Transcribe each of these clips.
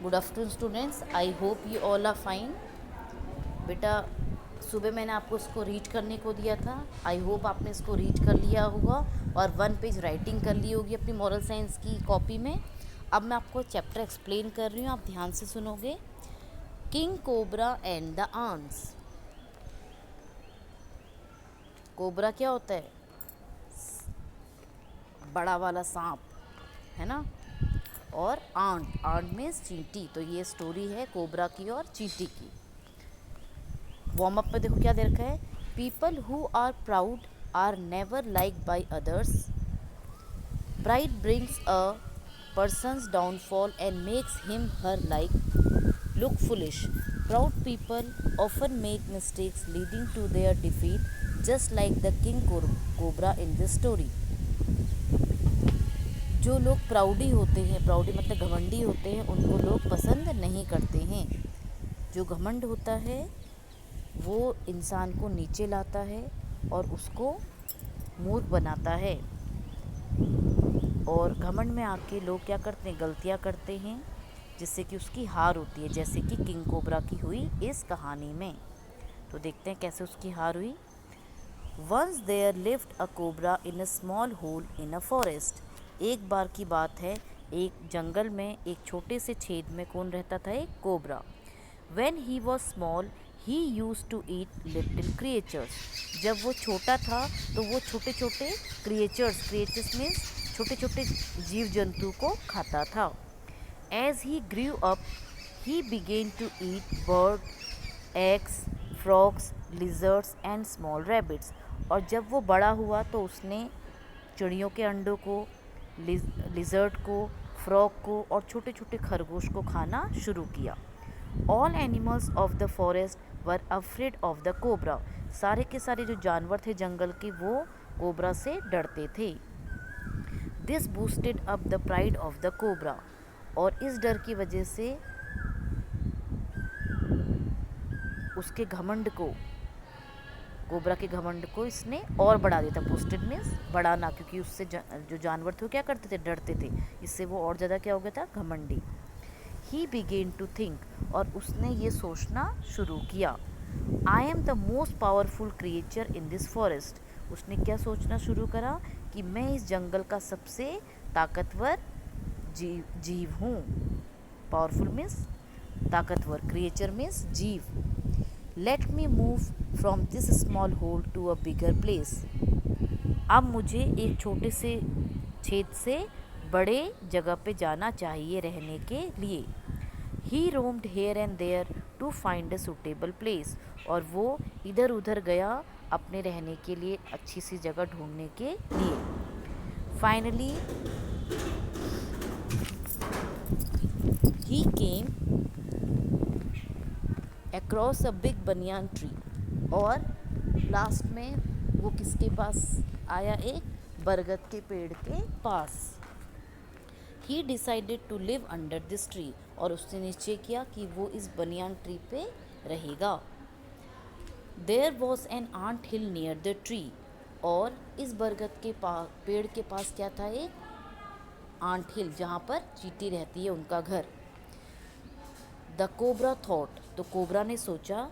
Good afternoon students, I hope you all are fine. बेटा, सुबह मैंने आपको इसको रीड करने को दिया था। आई होप आपने इसको रीड कर लिया होगा और 1 पेज राइटिंग कर ली होगी अपनी मॉरल साइंस की कॉपी में। अब मैं आपको चैप्टर एक्सप्लेन कर रही हूँ, आप ध्यान से सुनोगे। King cobra and the ants. Cobra क्या होता है? बड़ा वाला सांप, है ना। और आंट, आंट मीन्स चींटी। तो ये स्टोरी है कोबरा की और चींटी की। वार्म अप में देखो क्या दे रखा है। People who are proud are never like by others. प्राइड ब्रिंग्स अ person's downfall and makes him her like look foolish. Proud people often make mistakes leading to their defeat, just like the king cobra in this story. जो लोग प्राउडी होते हैं, प्राउडी मतलब घमंडी होते हैं, उनको लोग पसंद नहीं करते हैं। जो घमंड होता है वो इंसान को नीचे लाता है और उसको मूर्ख बनाता है। और घमंड में आके लोग क्या करते हैं, गलतियाँ करते हैं, जिससे कि उसकी हार होती है, जैसे कि किंग कोबरा की हुई इस कहानी में। तो देखते हैं कैसे उसकी हार हुई। Once there lived a cobra in a small hole in a forest. एक बार की बात है, एक जंगल में एक छोटे से छेद में कौन रहता था? एक cobra. When he was small, he used to eat little creatures. जब वो छोटा था तो वो छोटे छोटे क्रिएचर्स मीन्स छोटे छोटे जीव जंतु को खाता था। As he grew up, he began to eat bird, eggs, frogs, lizards and small rabbits. और जब वो बड़ा हुआ तो उसने चिड़ियों के अंडों को, लिजर्ड को, फ्रॉग को और छोटे छोटे खरगोश को खाना शुरू किया। All animals of the forest were afraid of the cobra. सारे के सारे जो जानवर थे जंगल के वो कोबरा से डरते थे। This boosted up the pride of the cobra. और इस डर की वजह से उसके घमंड को, कोबरा के घमंड को इसने और बढ़ा दिया था। बूस्टेड मीन्स बढ़ाना, क्योंकि उससे जो जानवर थे वो क्या करते थे, डरते थे। इससे वो और ज़्यादा क्या हो गया था, घमंडी। ही बिगेन टू थिंक, और उसने ये सोचना शुरू किया। I am the most powerful creature in this forest. उसने क्या सोचना शुरू करा कि मैं इस जंगल का सबसे ताकतवर जीव हूँ। पावरफुल मीन्स ताकतवर, क्रिएचर मीन्स जीव। Let me move from this small hole to a bigger place. अब मुझे एक छोटे से छेद से बड़े जगह पे जाना चाहिए रहने के लिए। He roamed here and there to find a suitable place. और वो इधर उधर गया अपने रहने के लिए अच्छी सी जगह ढूंढने के लिए। Finally he came across a big banyan tree. और लास्ट में वो किसके पास आया? एक बरगद के पेड़ के पास। He decided to live under this tree. और उसने निश्चय किया कि वो इस बनियान ट्री पे रहेगा। There was an anthill near the tree. और इस बरगद के पेड़ के पास क्या था? एक आंट हिल, जहाँ पर चींटी रहती है, उनका घर। द कोबरा थॉट, तो कोबरा ने सोचा,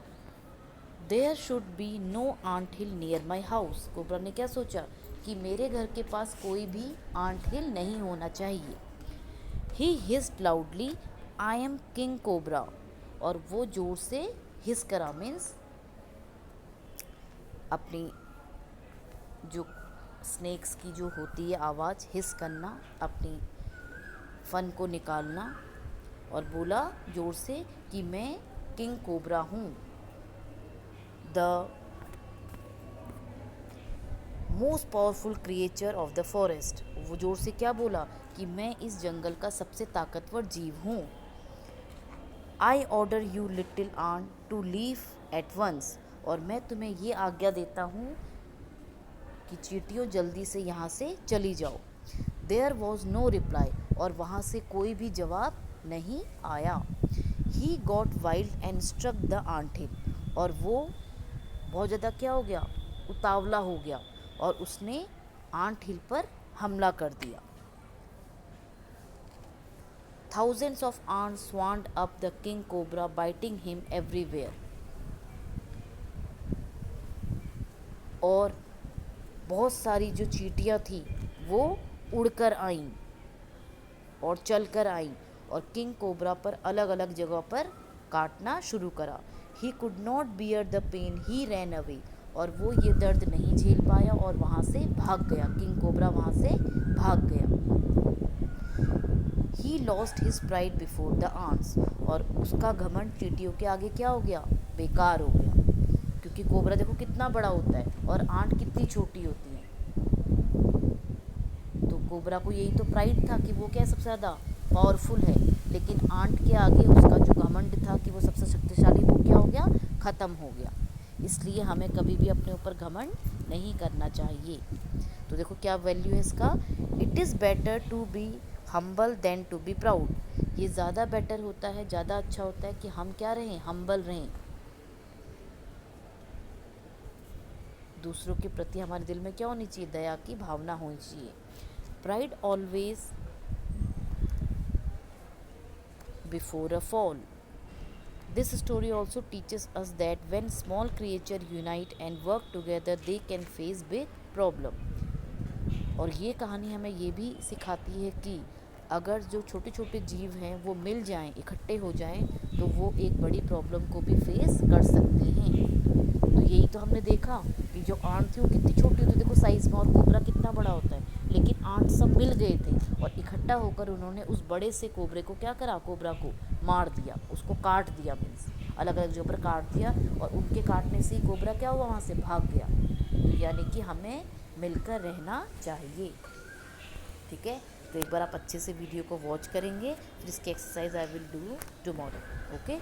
there should be no anthill near my house. Cobra ने क्या सोचा कि मेरे घर के पास कोई भी आंट हिल नहीं होना चाहिए। He hissed loudly, I am king cobra. और वो जोर से हिस करा, मीन्स अपनी जो स्नेक्स की जो होती है आवाज़, हिस करना, अपनी फन को निकालना। और बोला जोर से कि मैं किंग कोबरा हूँ, the most powerful creature of the forest. वो जोर से क्या बोला कि मैं इस जंगल का सबसे ताकतवर जीव हूँ। I order you little ant to leave at once. और मैं तुम्हें ये आज्ञा देता हूँ कि चींटियों जल्दी से यहाँ से चली जाओ। There was no reply. और वहाँ से कोई भी जवाब नहीं आया। He got wild and struck the ant hill. और वो बहुत ज़्यादा क्या हो गया, उतावला हो गया, और उसने आंट हिल पर हमला कर दिया। thousands of ants swarmed up the king cobra, biting him everywhere. और बहुत सारी जो चींटियाँ थी वो उड़कर आईं और चलकर आईं और किंग कोबरा पर अलग अलग जगह पर काटना शुरू करा. He could not bear the pain, he ran away. और वो ये दर्द नहीं झेल पाया और वहाँ से भाग गया. किंग कोबरा वहाँ से भाग गया. He lost his pride before the ants. और उसका घमंड चींटियों के आगे क्या हो गया? बेकार हो गया. क्योंकि कोबरा देखो कितना बड़ा होता है और आंट कितनी छोटी होती है. तो कोबरा को यही तो प्राइड था कि वो क्या है, सबसे ज़्यादा पावरफुल है. लेकिन आंट के आगे उसका जो घमंड था कि वो सबसे शक्तिशाली, वो क्या हो गया? ख़त्म हो गया. इसलिए हमें कभी भी अपने ऊपर घमंड नहीं करना चाहिए. तो देखो क्या वैल्यू है इसका. It is better to be humble than to be proud. ये ज़्यादा बेटर होता है, ज़्यादा अच्छा होता है कि हम क्या रहें? हम्बल रहें. दूसरों के प्रति हमारे दिल में क्या होनी चाहिए? दया की भावना होनी चाहिए. Pride always before a fall. This story also teaches us that when small creatures unite and work together, they can face big problem. और ये कहानी हमें ये भी सिखाती है कि अगर जो छोटे छोटे जीव हैं वो मिल जाएं, इकट्ठे हो जाएं, तो वो एक बड़ी प्रॉब्लम को भी फेस कर सकते हैं. तो यही तो हमने देखा कि जो आंट थी वो कितनी छोटी होती, देखो साइज़ में, और कोबरा कितना बड़ा होता है. लेकिन आंट सब मिल गए थे और इकट्ठा होकर उन्होंने उस बड़े से कोबरे को क्या करा? कोबरा को मार दिया, उसको काट दिया. मीन्स अलग अलग जगह पर काट दिया. और उनके काटने से ही कोबरा क्या हुआ? वहाँ से भाग गया. तो यानी कि हमें मिलकर रहना चाहिए. ठीक है. तो एक बार आप अच्छे से वीडियो को वॉच करेंगे, फिर इसकी exercise I will do tomorrow. Okay.